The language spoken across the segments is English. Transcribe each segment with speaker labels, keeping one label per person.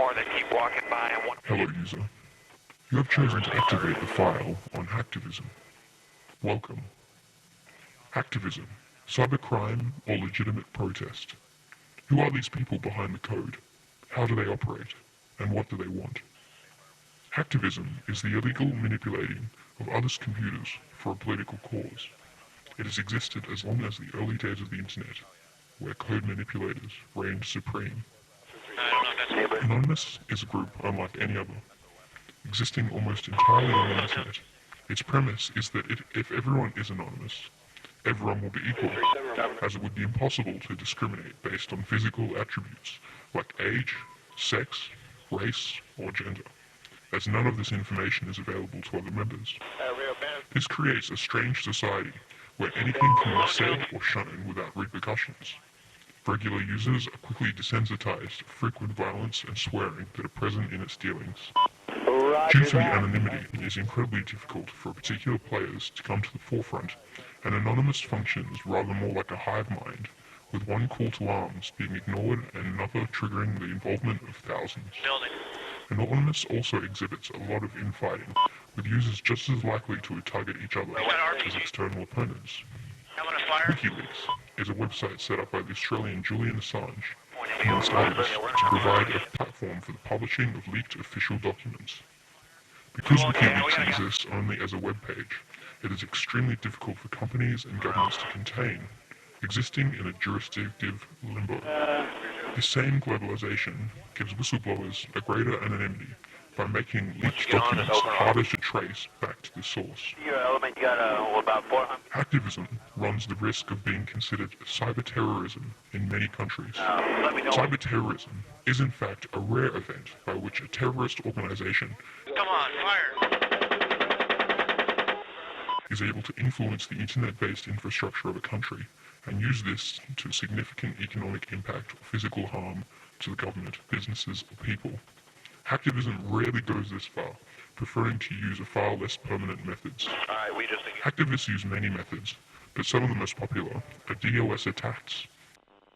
Speaker 1: more that keep walking by and one.
Speaker 2: Hello user. You have chosen to activate the file on Hacktivism. Welcome. Hacktivism, cybercrime or legitimate protest? Who are these people behind the code? How do they operate? And what do they want? Hacktivism is the illegal manipulating of others' computers for a political cause. It has existed as long as the early days of the internet, where code manipulators reigned supreme. Anonymous is a group unlike any other, existing almost entirely on the internet. Its premise is that if everyone is anonymous, everyone will be equal, as it would be impossible to discriminate based on physical attributes like age, sex, race, or gender, as none of this information is available to other members. This creates a strange society where anything can be said or shown without repercussions. Regular users are quickly desensitized to frequent violence and swearing that are present in its dealings. Due to the anonymity, it is incredibly difficult for particular players to come to the forefront, and Anonymous functions rather more like a hive mind, with one call to arms being ignored and another triggering the involvement of thousands. Anonymous also exhibits a lot of infighting, with users just as likely to target each other as external opponents. WikiLeaks is a website set up by the Australian Julian Assange, amongst others, to provide a platform for the publishing of leaked official documents. Because WikiLeaks exists only as a web page, it is extremely difficult for companies and governments to contain, existing in a jurisdictive limbo. This same globalization gives whistleblowers a greater anonymity by making leaked documents harder to trace back to the source. Hacktivism runs the risk of being considered cyber terrorism in many countries. Cyber terrorism is in fact a rare event by which a terrorist organization is able to influence the internet-based infrastructure of a country and use this to significant economic impact or physical harm to the government, businesses, or people. Hacktivism rarely goes this far, preferring to use a far less permanent methods. Hacktivists use many methods, but some of the most popular are DOS attacks.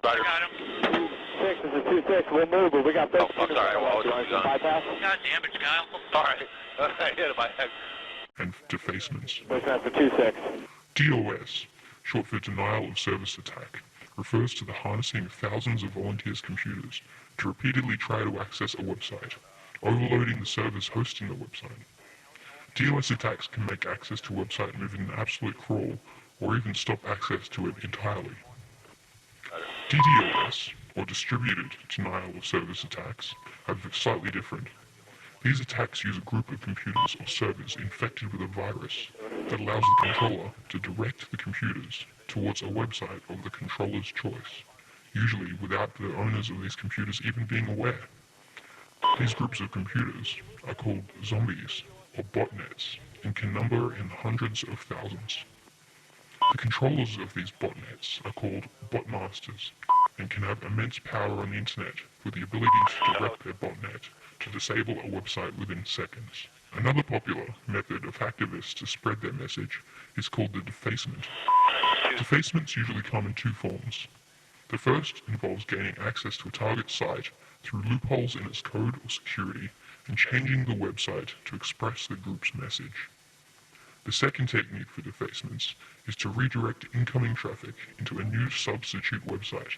Speaker 3: Got him. 6 is a 2-6. We'll move, but we got 13.
Speaker 1: I'm sorry, what was the
Speaker 3: bypass?
Speaker 1: God damn it, Kyle. Sorry. I hit him by head.
Speaker 2: And defacements.
Speaker 3: That's a 2-6.
Speaker 2: DOS, short for Denial of Service Attack, refers to the harnessing of thousands of volunteers' computers to repeatedly try to access a website, overloading the servers hosting the website. DOS attacks can make access to a website move in an absolute crawl, or even stop access to it entirely. DDoS, or Distributed Denial of Service Attacks, are slightly different. These attacks use a group of computers or servers infected with a virus that allows the controller to direct the computers towards a website of the controller's choice, usually without the owners of these computers even being aware. These groups of computers are called zombies or botnets and can number in hundreds of thousands. The controllers of these botnets are called botmasters and can have immense power on the internet with the ability to direct their botnet to disable a website within seconds. Another popular method of hacktivists to spread their message is called the defacement. Defacements usually come in two forms. The first involves gaining access to a target site through loopholes in its code or security and changing the website to express the group's message. The second technique for defacements is to redirect incoming traffic into a new substitute website,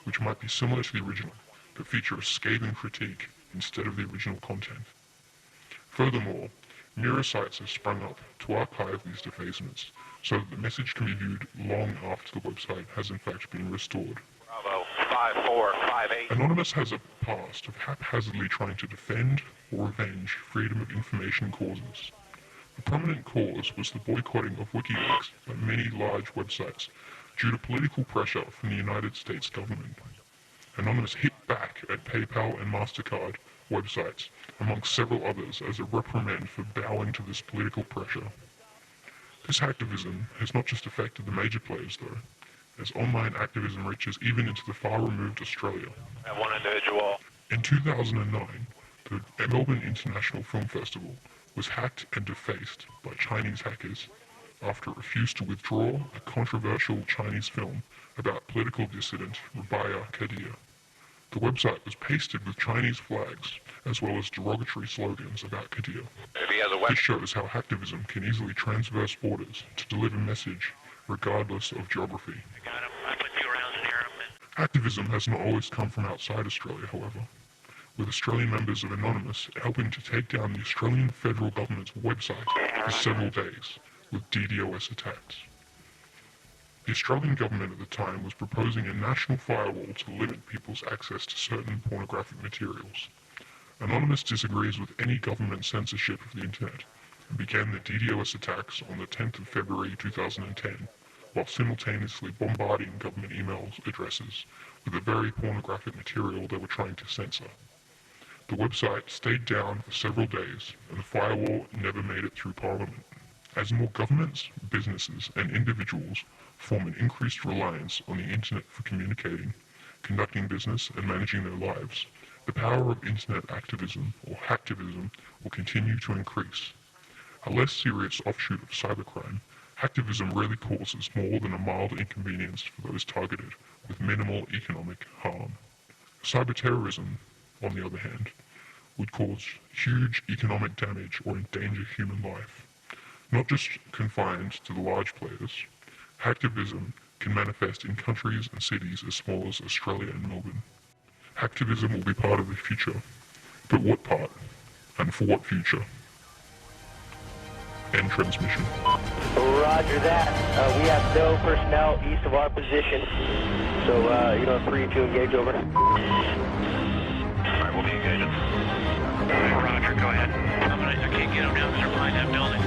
Speaker 2: which might be similar to the original, but feature a scathing critique instead of the original content. Furthermore, mirror sites have sprung up to archive these defacements so that the message can be viewed long after the website has in fact been restored.
Speaker 1: Bravo, 5458.
Speaker 2: Anonymous has a past of haphazardly trying to defend or revenge freedom of information causes. A prominent cause was the boycotting of WikiLeaks by many large websites due to political pressure from the United States government. Anonymous hit back at PayPal and MasterCard websites, amongst several others, as a reprimand for bowing to this political pressure. This hacktivism has not just affected the major players though, as online activism reaches even into the far-removed Australia.
Speaker 1: That one individual.
Speaker 2: In 2009, the Melbourne International Film Festival was hacked and defaced by Chinese hackers after it refused to withdraw a controversial Chinese film about political dissident Rabia Kadir. The website was pasted with Chinese flags as well as derogatory slogans about Qadir.
Speaker 1: If he has a
Speaker 2: This
Speaker 1: weapon,
Speaker 2: shows how hacktivism can easily transverse borders to deliver message regardless of geography.
Speaker 4: I got him. I put 2 rounds in here.
Speaker 2: Activism has not always come from outside Australia, however, with Australian members of Anonymous helping to take down the Australian federal government's website for several days with DDoS attacks. The Australian government at the time was proposing a national firewall to limit people's access to certain pornographic materials. Anonymous disagrees with any government censorship of the internet and began the DDoS attacks on the 10th of February 2010, while simultaneously bombarding government email addresses with the very pornographic material they were trying to censor. The website stayed down for several days, and the firewall never made it through Parliament. As more governments, businesses, and individuals form an increased reliance on the internet for communicating, conducting business, and managing their lives, the power of internet activism, or hacktivism, will continue to increase. A less serious offshoot of cybercrime, hacktivism rarely causes more than a mild inconvenience for those targeted, with minimal economic harm. Cyberterrorism, on the other hand, would cause huge economic damage or endanger human life. Not just confined to the large players, hacktivism can manifest in countries and cities as small as Australia and Melbourne. Hacktivism will be part of the future, but what part, and for what future? End transmission.
Speaker 5: Roger that. We have no personnel east of our position, so you're free to engage over.
Speaker 1: alright, we'll be engaging.
Speaker 4: Roger, go ahead. I can't get them down because they're behind that building.